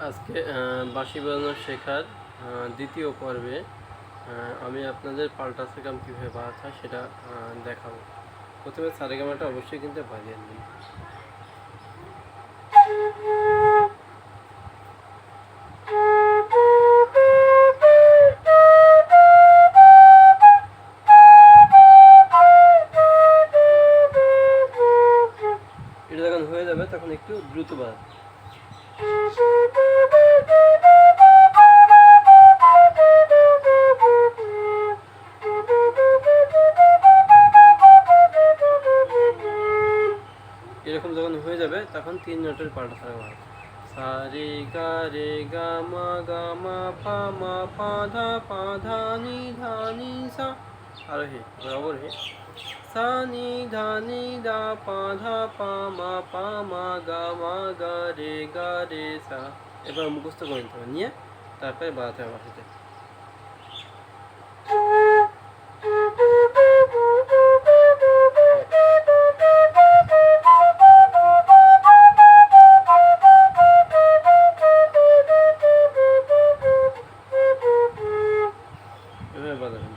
আজকে বাঁশি বাজানো শেখার দ্বিতীয় পর্বে আমি আপনাদের পাল্টা সেকাম কীভাবে বাজাতে হয় সেটা দেখাবো। প্রথমে সারেগামাটা অবশ্যই কিন্তু বাজিয়ে নিন। এটা যখন হয়ে যাবে তখন একটু দ্রুত বাজাতে। এরকম যখন হয়ে যাবে তখন 3 নোটের পাল্টা সারেগামা হবে। সা রে গা রে গা মা পা মা পা ধা নি সা। আরোহী অবরোহী সা নি দা পা মা গা রে সা। এবার মুখস্থ করে নিতে হবে, নিয়ে তারপরে বাজাতে হবে বাঁশিতে। এভাবে বাজাবেন।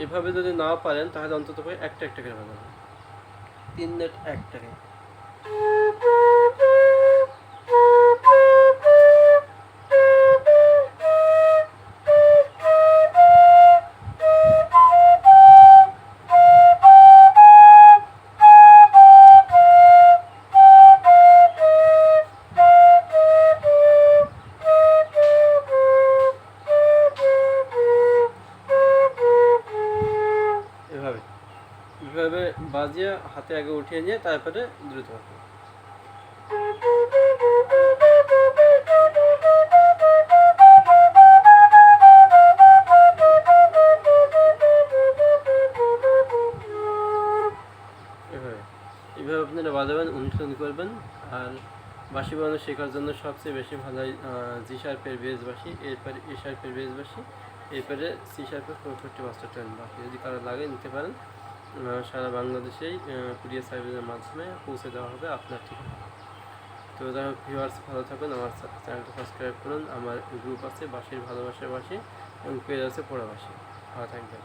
এভাবে যদি না পারেন তাহলে অন্তত একটা করে বাজাবেন। 3 নোট একটাকে। এভাবে বাজিয়ে হাতে আগে উঠিয়ে নিয়ে তারপরে দ্রুত হবে। এভাবে আপনারা বাজাবেন, অনুসরণ করবেন। আর বাঁশি বাজানো শেখার জন্য সবচেয়ে বেশি ভালো হয় জি শার্পের বেস বাঁশি, এরপরে এ শার্পের বেস বাঁশি, এরপরে সি শার্পের 450 মাস্টার টোন বাঁশি। যদি কারো লাগে নিতে পারেন। সারা বাংলাদেশেই কুরিয়ার সার্ভিসের মাধ্যমে পৌঁছে দেওয়া হবে আপনার ঠিকানা। তো যাই হোক ভিউয়ার্স, ভালো থাকুন। আমার চ্যানেলটা সাবস্ক্রাইব করুন। আমার গ্রুপ আছে বাঁশির ভালোবাসার বাঁশি এবং পেজ আছে পড়া বাঁশি। ভালো থাকবেন।